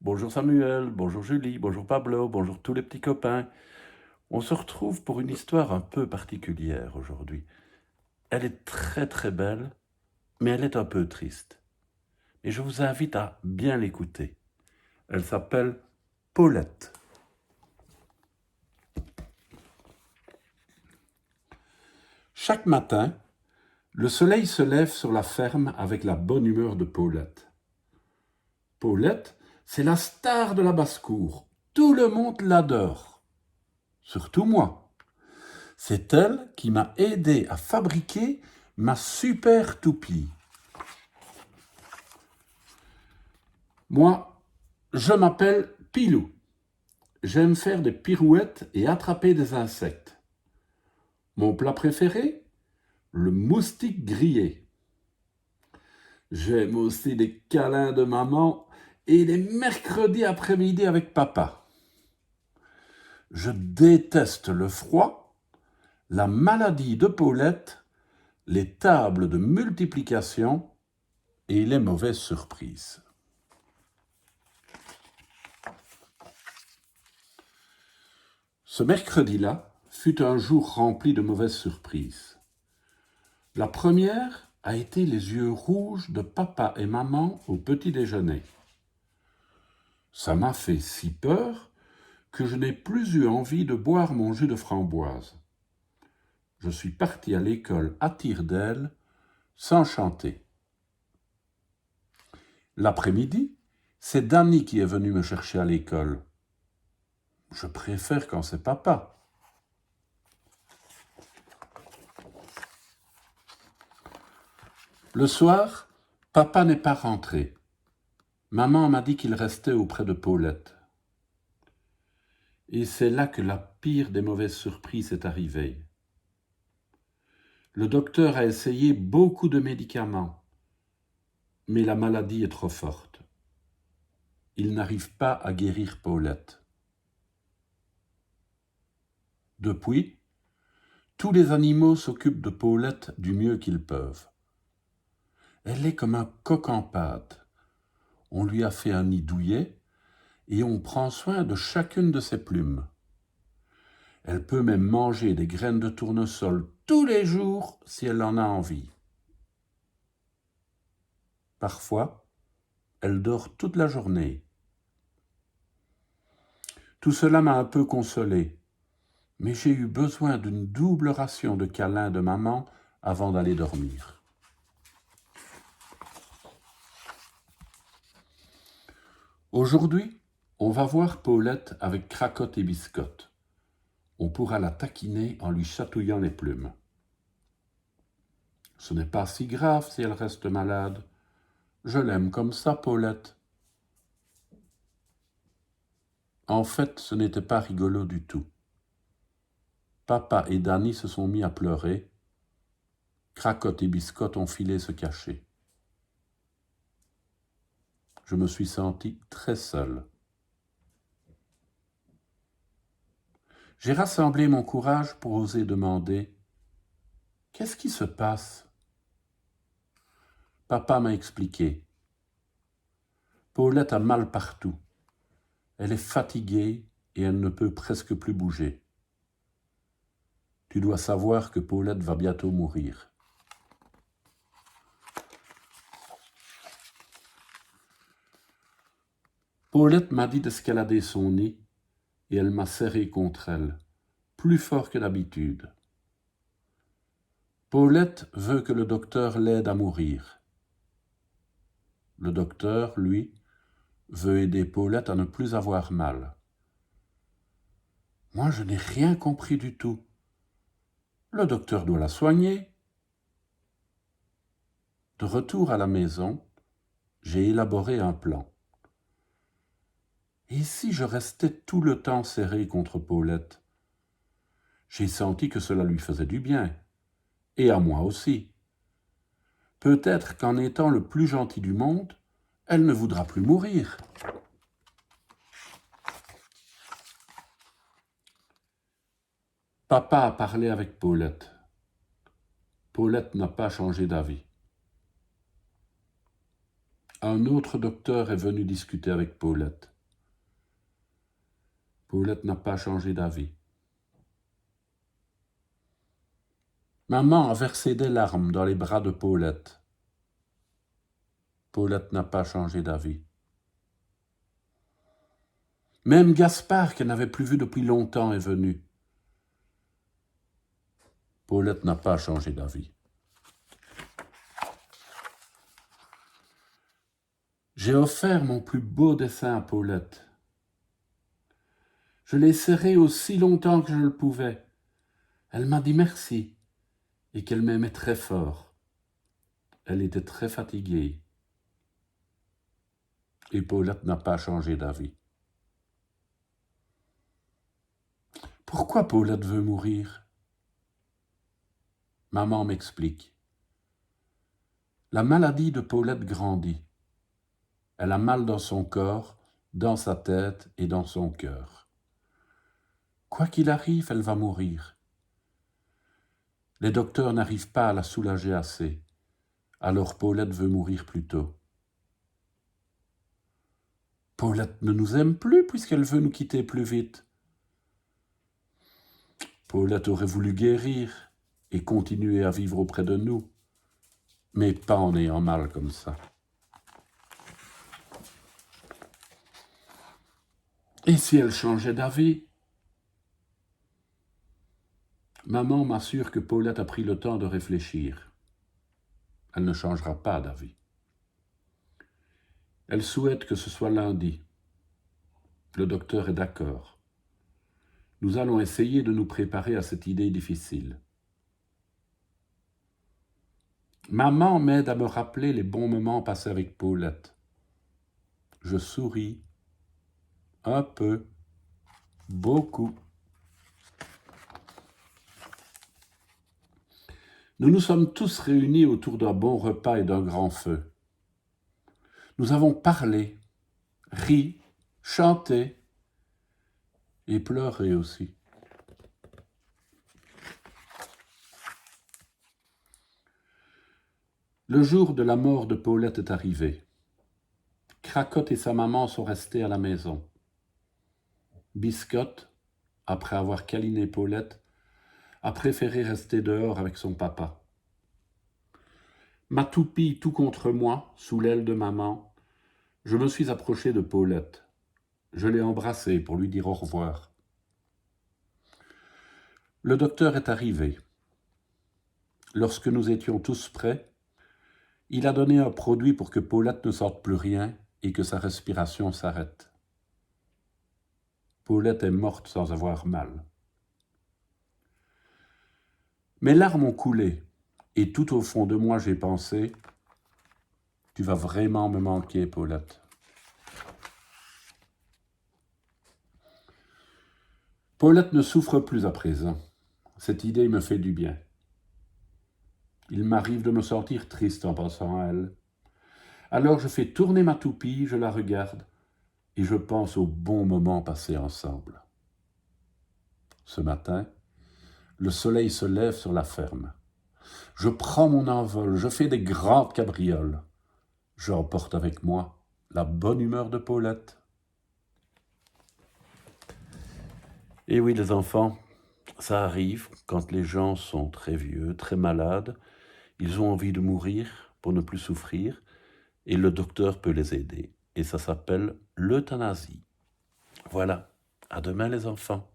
Bonjour Samuel, bonjour Julie, bonjour Pablo, bonjour tous les petits copains. On se retrouve pour une histoire un peu particulière aujourd'hui. Elle est très très belle, mais elle est un peu triste. Et je vous invite à bien l'écouter. Elle s'appelle Paulette. Chaque matin, le soleil se lève sur la ferme avec la bonne humeur de Paulette. Paulette, c'est la star de la basse-cour. Tout le monde l'adore. Surtout moi. C'est elle qui m'a aidé à fabriquer ma super toupie. Moi, je m'appelle Pilou. J'aime faire des pirouettes et attraper des insectes. Mon plat préféré? Le moustique grillé. J'aime aussi les câlins de maman et les mercredis après-midi avec papa. Je déteste le froid, la maladie de Paulette, les tables de multiplication et les mauvaises surprises. Ce mercredi-là fut un jour rempli de mauvaises surprises. La première a été les yeux rouges de papa et maman au petit déjeuner. Ça m'a fait si peur que je n'ai plus eu envie de boire mon jus de framboise. Je suis parti à l'école à tire-d'aile sans chanter. L'après-midi, c'est Danny qui est venu me chercher à l'école. Je préfère quand c'est papa. Le soir, papa n'est pas rentré. Maman m'a dit qu'il restait auprès de Paulette. Et c'est là que la pire des mauvaises surprises est arrivée. Le docteur a essayé beaucoup de médicaments, mais la maladie est trop forte. Il n'arrive pas à guérir Paulette. Depuis, tous les animaux s'occupent de Paulette du mieux qu'ils peuvent. Elle est comme un coq en pâte. On lui a fait un nid douillet et on prend soin de chacune de ses plumes. Elle peut même manger des graines de tournesol tous les jours si elle en a envie. Parfois, elle dort toute la journée. Tout cela m'a un peu consolé, mais j'ai eu besoin d'une double ration de câlins de maman avant d'aller dormir. Aujourd'hui, on va voir Paulette avec Cracotte et Biscotte. On pourra la taquiner en lui chatouillant les plumes. Ce n'est pas si grave si elle reste malade. Je l'aime comme ça, Paulette. En fait, ce n'était pas rigolo du tout. Papa et Danny se sont mis à pleurer. Cracotte et Biscotte ont filé se cacher. Je me suis senti très seul. J'ai rassemblé mon courage pour oser demander « Qu'est-ce qui se passe ?» Papa m'a expliqué. Paulette a mal partout. Elle est fatiguée et elle ne peut presque plus bouger. Tu dois savoir que Paulette va bientôt mourir. Paulette m'a dit d'escalader son nid et elle m'a serré contre elle, plus fort que d'habitude. Paulette veut que le docteur l'aide à mourir. Le docteur, lui, veut aider Paulette à ne plus avoir mal. Moi, je n'ai rien compris du tout. Le docteur doit la soigner. De retour à la maison, j'ai élaboré un plan. Et si je restais tout le temps serré contre Paulette? J'ai senti que cela lui faisait du bien, et à moi aussi. Peut-être qu'en étant le plus gentil du monde, elle ne voudra plus mourir. Papa a parlé avec Paulette. Paulette n'a pas changé d'avis. Un autre docteur est venu discuter avec Paulette. Paulette n'a pas changé d'avis. Maman a versé des larmes dans les bras de Paulette. Paulette n'a pas changé d'avis. Même Gaspard, qu'elle n'avait plus vu depuis longtemps, est venu. Paulette n'a pas changé d'avis. J'ai offert mon plus beau dessin à Paulette. Je l'ai serré aussi longtemps que je le pouvais. Elle m'a dit merci et qu'elle m'aimait très fort. Elle était très fatiguée. Et Paulette n'a pas changé d'avis. Pourquoi Paulette veut mourir? Maman m'explique. La maladie de Paulette grandit. Elle a mal dans son corps, dans sa tête et dans son cœur. Quoi qu'il arrive, elle va mourir. Les docteurs n'arrivent pas à la soulager assez. Alors Paulette veut mourir plus tôt. Paulette ne nous aime plus puisqu'elle veut nous quitter plus vite. Paulette aurait voulu guérir et continuer à vivre auprès de nous, mais pas en ayant mal comme ça. Et si elle changeait d'avis? Maman m'assure que Paulette a pris le temps de réfléchir. Elle ne changera pas d'avis. Elle souhaite que ce soit lundi. Le docteur est d'accord. Nous allons essayer de nous préparer à cette idée difficile. Maman m'aide à me rappeler les bons moments passés avec Paulette. Je souris. Un peu. Beaucoup. Nous nous sommes tous réunis autour d'un bon repas et d'un grand feu. Nous avons parlé, ri, chanté et pleuré aussi. Le jour de la mort de Paulette est arrivé. Cracotte et sa maman sont restés à la maison. Biscotte, après avoir câliné Paulette, a préféré rester dehors avec son papa. Ma toupie tout contre moi, sous l'aile de maman, je me suis approché de Paulette. Je l'ai embrassée pour lui dire au revoir. Le docteur est arrivé. Lorsque nous étions tous prêts, il a donné un produit pour que Paulette ne sente plus rien et que sa respiration s'arrête. Paulette est morte sans avoir mal. Mes larmes ont coulé, et tout au fond de moi j'ai pensé « Tu vas vraiment me manquer, Paulette. » Paulette ne souffre plus à présent. Cette idée me fait du bien. Il m'arrive de me sentir triste en pensant à elle. Alors je fais tourner ma toupie, je la regarde, et je pense aux bons moments passés ensemble. Ce matin, le soleil se lève sur la ferme. Je prends mon envol, je fais des grandes cabrioles. J'emporte avec moi la bonne humeur de Paulette. Et oui, les enfants, ça arrive quand les gens sont très vieux, très malades. Ils ont envie de mourir pour ne plus souffrir et le docteur peut les aider. Et ça s'appelle l'euthanasie. Voilà, à demain les enfants.